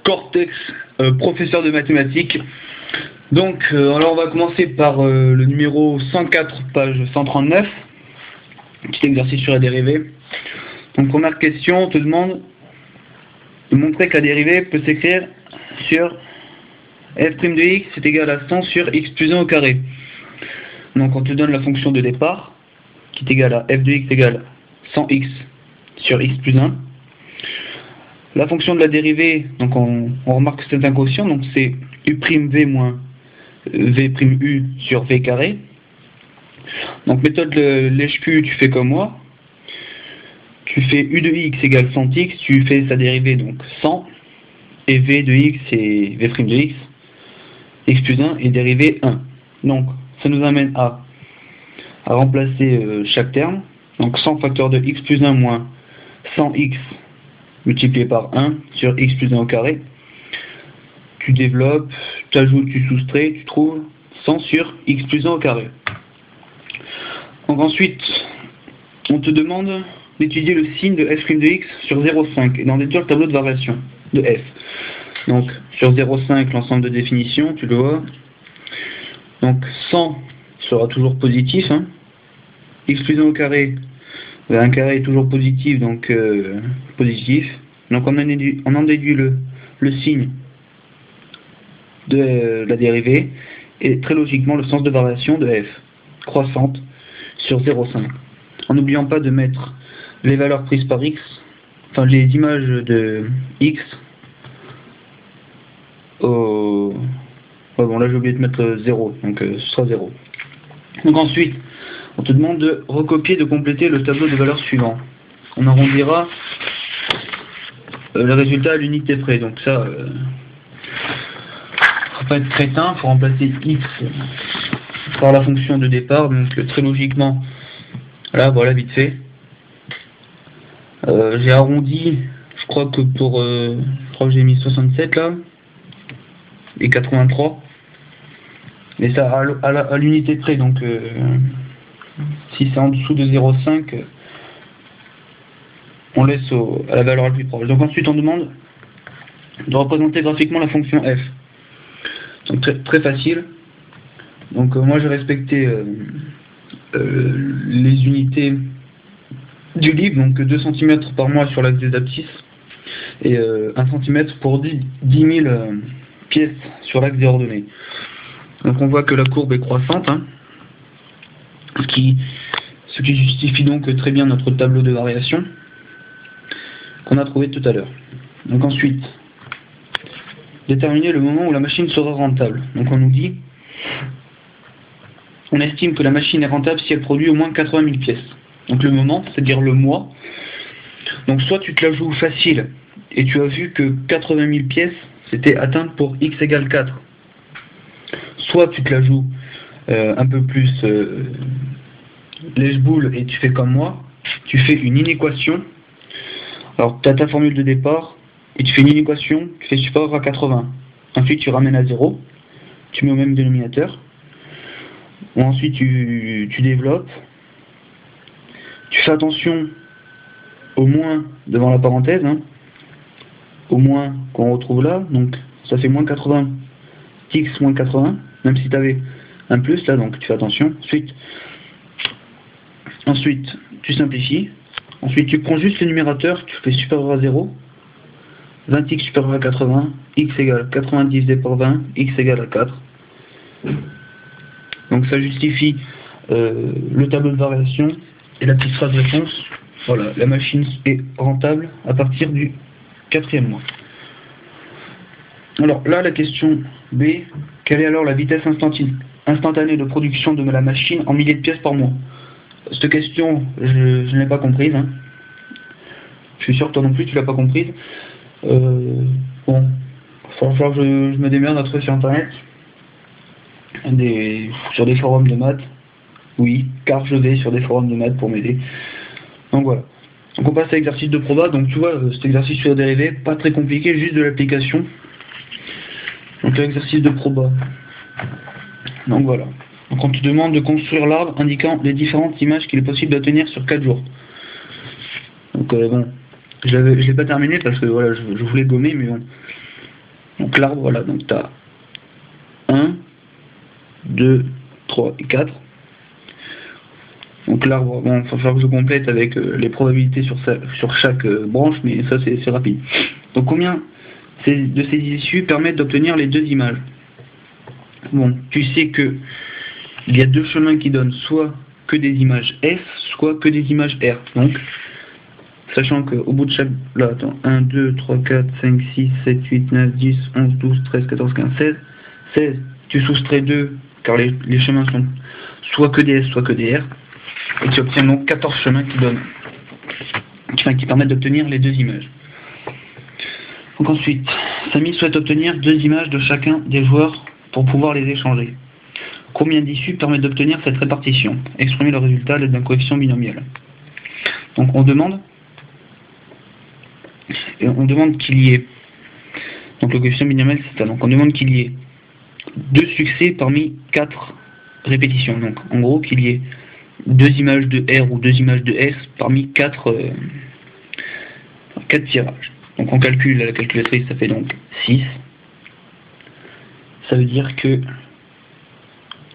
Cortex, professeur de mathématiques. Donc, alors on va commencer par le numéro 104, page 139, petit exercice sur la dérivée. Donc, première question, on te demande de montrer que la dérivée peut s'écrire sur f' de x est égal à 100 sur x plus 1 au carré. Donc, on te donne la fonction de départ qui est égale à f de x égale 100x sur x plus 1. La fonction de la dérivée, donc on remarque que c'est un quotient, donc c'est u'v moins v'u sur v carré. Donc méthode Lèche-Cul, tu fais comme moi. Tu fais u de x égale 100x, tu fais sa dérivée donc 100, et v de x et v' de x plus 1 est dérivée 1. Donc ça nous amène à remplacer chaque terme. Donc 100 facteur de x plus 1 moins 100x multiplié par 1 sur x plus 1 au carré. Tu développes, tu ajoutes, tu soustrais, tu trouves 100 sur x plus 1 au carré. Donc ensuite, on te demande d'étudier le signe de f' de x sur 0,5 et d'en déduire le tableau de variation de f. Donc sur 0,5, l'ensemble de définition, tu le vois. Donc 100 sera toujours positif. Hein. X plus 1 au carré, un carré est toujours positif, donc positif. Donc on en déduit le signe de la dérivée et très logiquement le sens de variation de f croissante sur 0,5. En n'oubliant pas de mettre les valeurs prises par x, enfin les images de x au... Ouais, bon là j'ai oublié de mettre 0, donc ce sera 0. Donc ensuite, on te demande de recopier, de compléter le tableau de valeurs suivant. On arrondira le résultat à l'unité près. Donc ça, faut pas être crétin, faut remplacer x par la fonction de départ. Donc très logiquement, là voilà vite fait. J'ai arrondi, je crois que j'ai mis 67 là et 83. Mais ça à l'unité près, donc si c'est en dessous de 0,5, on laisse à la valeur la plus proche. Donc ensuite on demande de représenter graphiquement la fonction f. Donc très facile. Donc moi j'ai respecté les unités du livre, donc 2 cm par mois sur l'axe des abscisses et 1 cm pour 10 000 pièces sur l'axe des ordonnées. Donc on voit que la courbe est croissante, hein, ce qui justifie donc très bien notre tableau de variation qu'on a trouvé tout à l'heure. Donc ensuite, déterminer le moment où la machine sera rentable. Donc on nous dit, on estime que la machine est rentable si elle produit au moins 80 000 pièces. Donc le moment, c'est-à-dire le mois. Donc soit tu te la joues facile et tu as vu que 80 000 pièces c'était atteinte pour x égale 4. Soit tu te la joues un peu plus lèche-boule et tu fais comme moi, tu fais une inéquation. Alors tu as ta formule de départ et tu fais une inéquation qui fait supérieur à 80. Ensuite tu ramènes à 0, tu mets au même dénominateur. Ou ensuite tu développes. Tu fais attention au moins devant la parenthèse, hein, au moins qu'on retrouve là, donc ça fait moins 80, x moins 80, même si tu avais un plus là, donc tu fais attention. Ensuite tu simplifies, ensuite tu prends juste le numérateur, tu fais supérieur à 0, 20x supérieur à 80, x égale 90 divisé par 20, x égale à 4. Donc ça justifie le tableau de variation et la petite phrase de réponse. Voilà, la machine est rentable à partir du 4e mois. Alors là, la question B, quelle est alors la vitesse instantanée de production de la machine en milliers de pièces par mois? Cette question, je ne l'ai pas comprise. Hein. Je suis sûr que toi non plus, tu l'as pas comprise. Bon, il va falloir que je me démerde à trouver sur internet. Sur des forums de maths. Oui, car je vais sur des forums de maths pour m'aider. Donc voilà. Donc on passe à l'exercice de proba. Donc tu vois, cet exercice sur la dérivée, pas très compliqué, juste de l'application. Donc l'exercice de proba. Donc voilà. Donc on te demande de construire l'arbre indiquant les différentes images qu'il est possible d'obtenir sur 4 jours. Donc bon, je l'ai pas terminé parce que voilà, je voulais gommer, mais bon. Donc l'arbre, voilà, donc tu as 1, 2, 3 et 4. Donc l'arbre, bon, il va falloir que je complète avec les probabilités sur chaque branche, mais ça c'est rapide. Donc combien de ces issues permettent d'obtenir les deux images? Bon, tu sais que il y a deux chemins qui donnent soit que des images S, soit que des images R. Donc, sachant qu'au bout de chaque... Là, attends, 1, 2, 3, 4, 5, 6, 7, 8, 9, 10, 11, 12, 13, 14, 15, 16. 16, tu soustrais 2, car les chemins sont soit que des S, soit que des R. Et tu obtiens donc 14 chemins qui permettent d'obtenir les deux images. Donc ensuite, Samy souhaite obtenir deux images de chacun des joueurs pour pouvoir les échanger. Combien d'issues permettent d'obtenir cette répartition? Exprimer le résultat à l'aide d'un coefficient binomial. Donc on demande qu'il y ait, donc le coefficient binomial c'est ça, donc on demande qu'il y ait 2 succès parmi 4 répétitions. Donc en gros qu'il y ait 2 images de R ou 2 images de S parmi 4 tirages. Donc on calcule à la calculatrice, ça fait donc 6. Ça veut dire que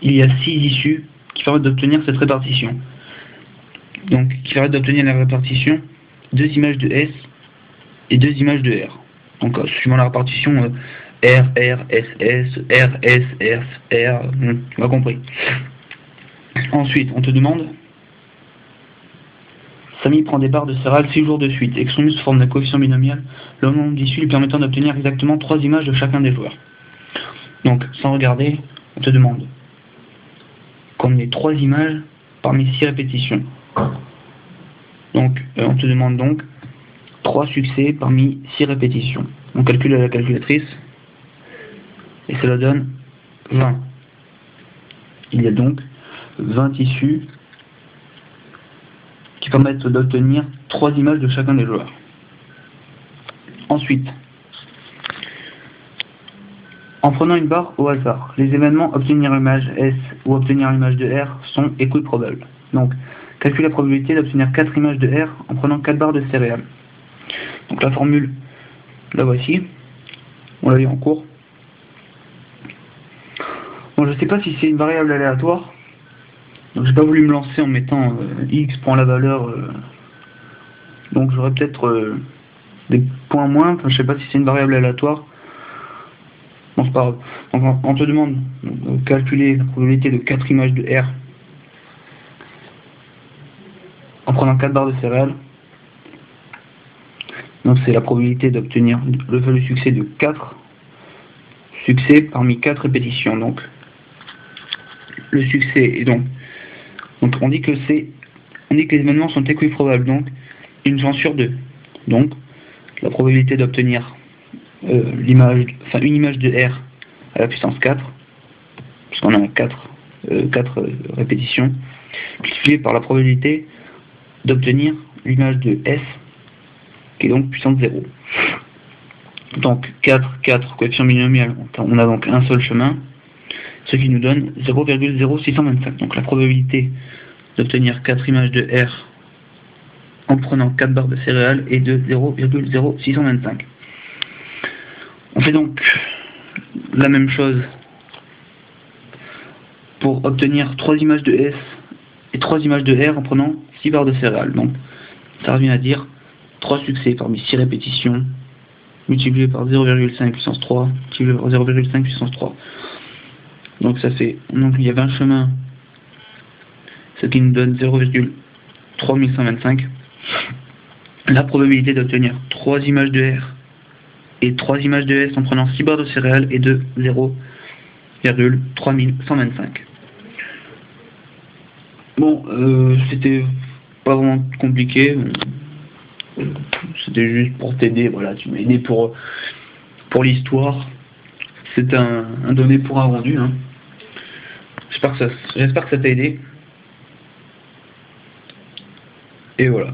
il y a 6 issues qui permettent d'obtenir cette répartition. Donc qui permettent d'obtenir la répartition 2 images de S et 2 images de R. Donc suivant la répartition R, R, S, S, R, S, R, R, tu m'as compris. Ensuite, on te demande, Samy prend des barres de céréales 6 jours de suite, exprime sous forme d'un coefficient binomial le nombre d'issues lui permettant d'obtenir exactement 3 images de chacun des joueurs. Donc, sans regarder, on te demande qu'on ait 3 images parmi 6 répétitions. Donc, on te demande donc 3 succès parmi 6 répétitions. On calcule à la calculatrice et cela donne 20. Il y a donc 20 issues qui permettent d'obtenir 3 images de chacun des joueurs. Ensuite, en prenant une barre au hasard, les événements obtenir l'image S ou obtenir l'image de R sont équiprobables. Donc, calcule la probabilité d'obtenir 4 images de R en prenant 4 barres de céréales. Donc la formule, la voici. On l'a vu en cours. Bon, je ne sais pas si c'est une variable aléatoire. Donc j'ai pas voulu me lancer en mettant X prend la valeur. Donc j'aurais peut-être des points moins. Enfin, je sais pas si c'est une variable aléatoire. Bon, c'est pas grave. Donc on te demande de calculer la probabilité de 4 images de R en prenant 4 barres de céréales. Donc c'est la probabilité d'obtenir le succès de 4 succès parmi 4 répétitions. Donc le succès est donc on dit que les événements sont équiprobables, donc une chance sur 2. Donc la probabilité d'obtenir une image de R à la puissance 4, puisqu'on a 4 répétitions, multiplié par la probabilité d'obtenir l'image de S, qui est donc puissance 0. Donc 4, coefficient binomial, on a donc un seul chemin, ce qui nous donne 0,0625. Donc la probabilité d'obtenir 4 images de R en prenant 4 barres de céréales est de 0,0625. On fait donc la même chose pour obtenir 3 images de S et 3 images de R en prenant 6 barres de céréales. Donc ça revient à dire 3 succès parmi 6 répétitions multiplié par 0,5 puissance 3 multiplié par 0,5 puissance 3. Donc ça fait, donc il y a 20 chemins, ce qui nous donne 0,3125. La probabilité d'obtenir 3 images de R et 3 images de S en prenant 6 barres de céréales est de 0,3125. Bon, c'était pas vraiment compliqué. C'était juste pour t'aider, voilà, tu m'as aidé pour l'histoire. C'est un donné pour un rendu, hein. J'espère que ça t'a aidé. Et voilà.